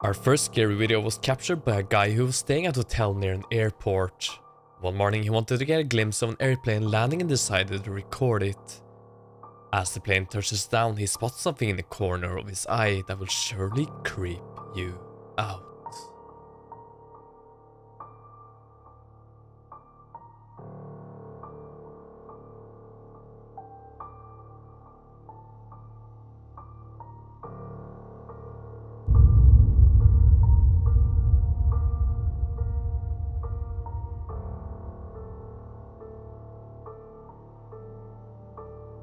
Our first scary video was captured by a guy who was staying at a hotel near an airport. One morning he wanted to get a glimpse of an airplane landing and decided to record it. As the plane touches down, he spots something in the corner of his eye that will surely creep you out.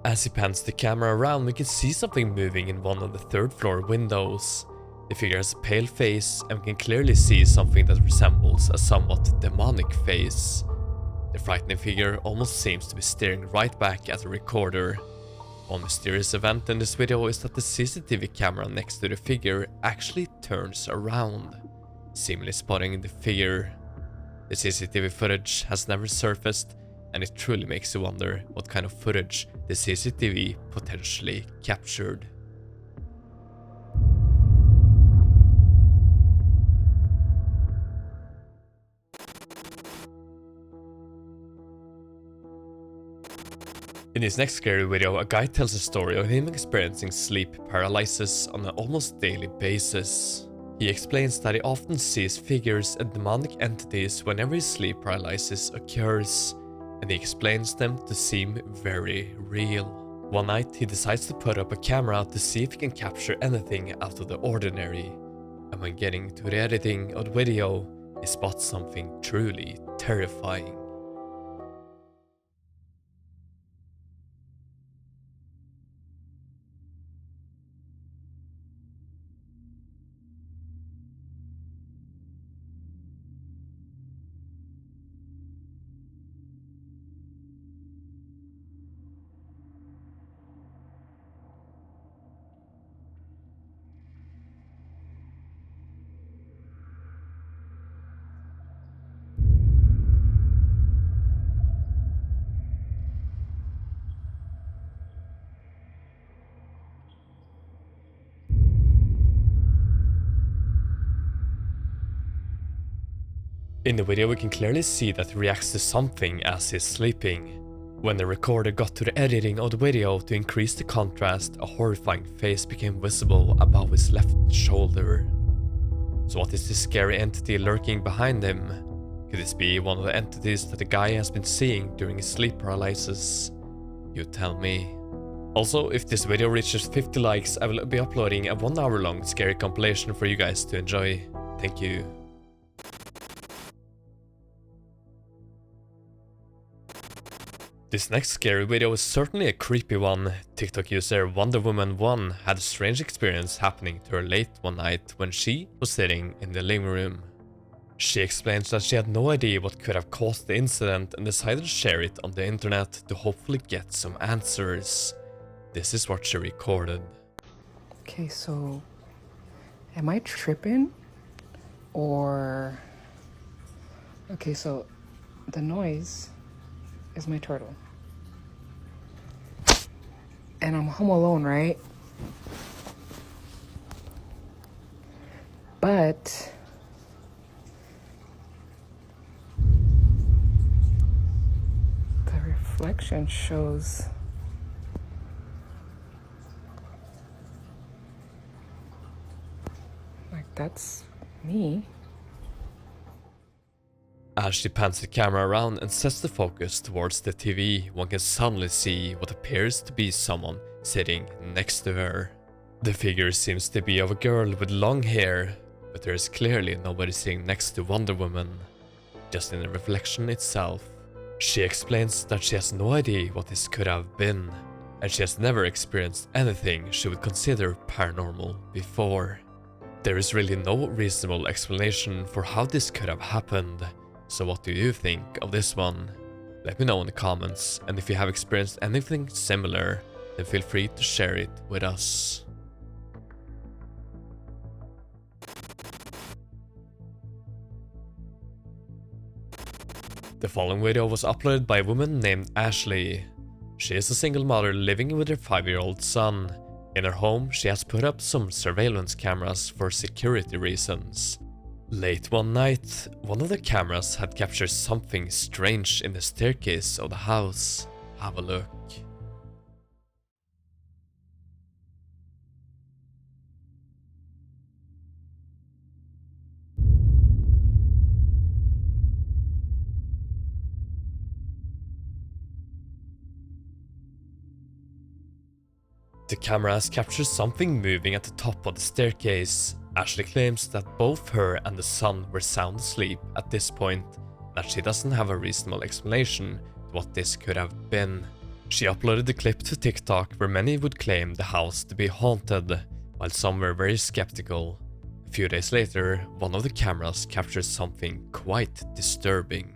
As he pans the camera around, we can see something moving in one of the third floor windows. The figure has a pale face, and we can clearly see something that resembles a somewhat demonic face. The frightening figure almost seems to be staring right back at the recorder. One mysterious event in this video is that the CCTV camera next to the figure actually turns around, seemingly spotting the figure. The CCTV footage has never surfaced, and it truly makes you wonder what kind of footage the CCTV potentially captured. In his next scary video, a guy tells a story of him experiencing sleep paralysis on an almost daily basis. He explains that he often sees figures and demonic entities whenever his sleep paralysis occurs, and he explains them to seem very real. One night, he decides to put up a camera to see if he can capture anything out of the ordinary, and when getting to the editing of the video, he spots something truly terrifying. In the video, we can clearly see that he reacts to something as he's sleeping. When the recorder got to the editing of the video to increase the contrast, a horrifying face became visible above his left shoulder. So what is this scary entity lurking behind him? Could this be one of the entities that the guy has been seeing during his sleep paralysis? You tell me. Also, if this video reaches 50 likes, I will be uploading a 1 hour long scary compilation for you guys to enjoy. Thank you. This next scary video is certainly a creepy one. TikTok user WonderWoman1 had a strange experience happening to her late one night when she was sitting in the living room. She explains that she had no idea what could have caused the incident and decided to share it on the internet to hopefully get some answers. This is what she recorded. Okay, so am I tripping? Or... Okay, so the noise is my turtle. And I'm home alone, right? But the reflection shows like that's me. As she pans the camera around and sets the focus towards the TV, one can suddenly see what appears to be someone sitting next to her. The figure seems to be of a girl with long hair, but there is clearly nobody sitting next to Wonder Woman, just in the reflection itself. She explains that she has no idea what this could have been, and she has never experienced anything she would consider paranormal before. There is really no reasonable explanation for how this could have happened. So what do you think of this one? Let me know in the comments, and if you have experienced anything similar, then feel free to share it with us. The following video was uploaded by a woman named Ashley. She is a single mother living with her 5-year-old son, In her home, she has put up some surveillance cameras for security reasons. Late one night, one of the cameras had captured something strange in the staircase of the house. Have a look. The camera has captured something moving at the top of the staircase. Ashley claims that both her and the son were sound asleep at this point, and that she doesn't have a reasonable explanation to what this could have been. She uploaded the clip to TikTok, where many would claim the house to be haunted, while some were very skeptical. A few days later, one of the cameras captured something quite disturbing.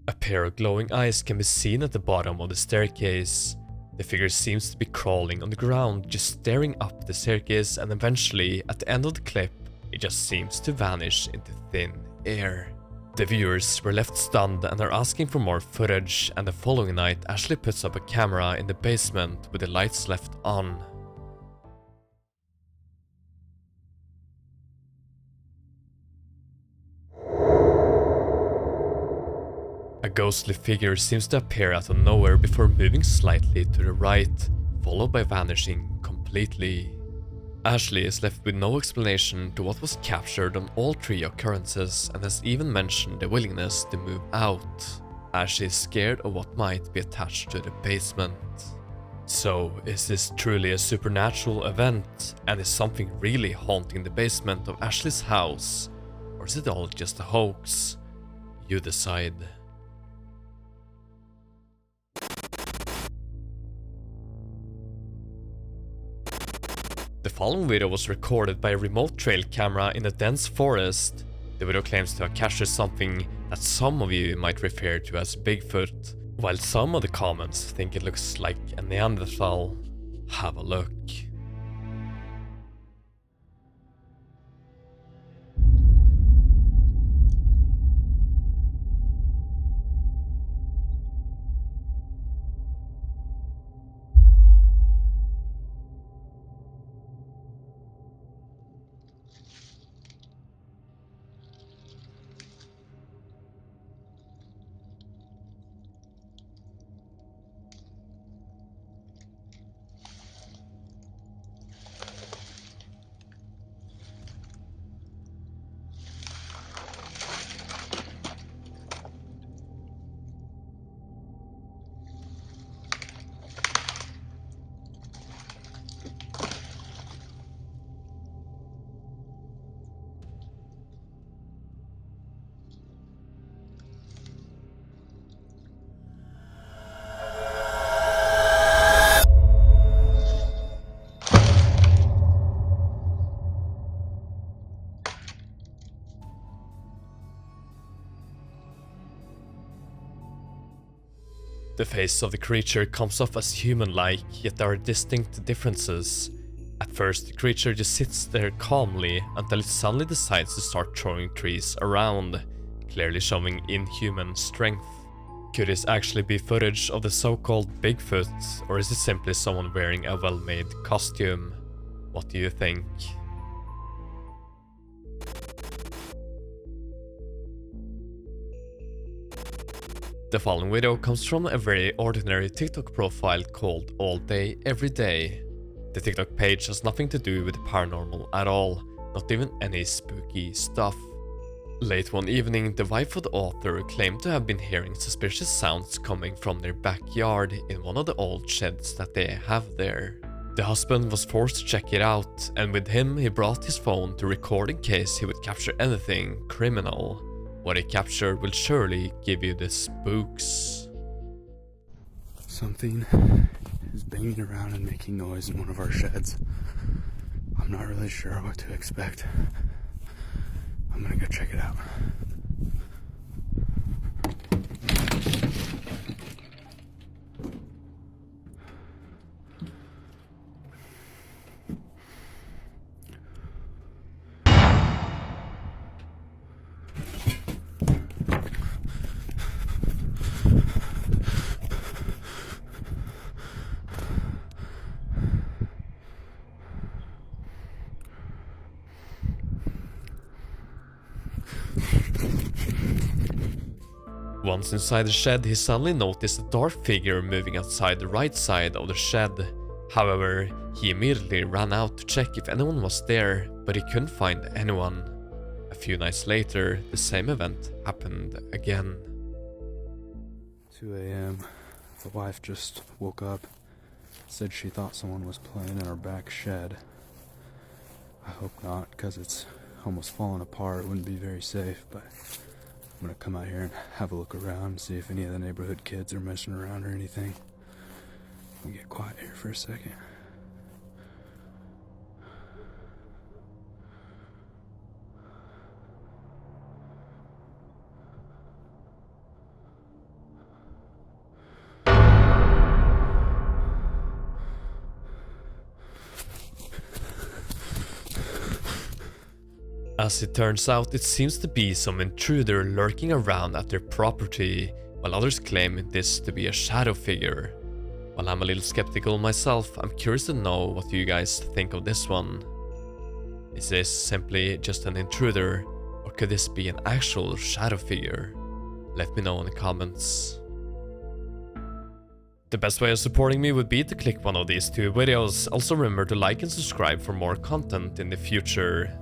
A pair of glowing eyes can be seen at the bottom of the staircase. The figure seems to be crawling on the ground, just staring up the staircase, and eventually, at the end of the clip, it just seems to vanish into thin air. The viewers were left stunned and are asking for more footage, and the following night, Ashley puts up a camera in the basement with the lights left on. A ghostly figure seems to appear out of nowhere before moving slightly to the right, followed by vanishing completely. Ashley is left with no explanation to what was captured on all three occurrences and has even mentioned the willingness to move out, as she is scared of what might be attached to the basement. So, is this truly a supernatural event, and is something really haunting the basement of Ashley's house, or is it all just a hoax? You decide. The following video was recorded by a remote trail camera in a dense forest. The video claims to have captured something that some of you might refer to as Bigfoot, while some of the comments think it looks like a Neanderthal. Have a look. The face of the creature comes off as human-like, yet there are distinct differences. At first, the creature just sits there calmly until it suddenly decides to start throwing trees around, clearly showing inhuman strength. Could this actually be footage of the so-called Bigfoot, or is it simply someone wearing a well-made costume? What do you think? The following video comes from a very ordinary TikTok profile called All Day Every Day. The TikTok page has nothing to do with the paranormal at all, not even any spooky stuff. Late one evening, the wife of the author claimed to have been hearing suspicious sounds coming from their backyard in one of the old sheds that they have there. The husband was forced to check it out, and with him he brought his phone to record in case he would capture anything criminal. What he captured will surely give you the spooks. Something is banging around and making noise in one of our sheds. I'm not really sure what to expect. I'm gonna go check it out. Once inside the shed, he suddenly noticed a dark figure moving outside the right side of the shed. However, he immediately ran out to check if anyone was there, but he couldn't find anyone. A few nights later, the same event happened again. 2 a.m. The wife just woke up, said she thought someone was playing in our back shed. I hope not, because it's almost fallen apart. It wouldn't be very safe, but I'm gonna come out here and have a look around and see if any of the neighborhood kids are messing around or anything. Let me get quiet here for a second. As it turns out, it seems to be some intruder lurking around at their property, while others claim this to be a shadow figure. While I'm a little skeptical myself, I'm curious to know what you guys think of this one. Is this simply just an intruder, or could this be an actual shadow figure? Let me know in the comments. The best way of supporting me would be to click one of these two videos. Also remember to like and subscribe for more content in the future.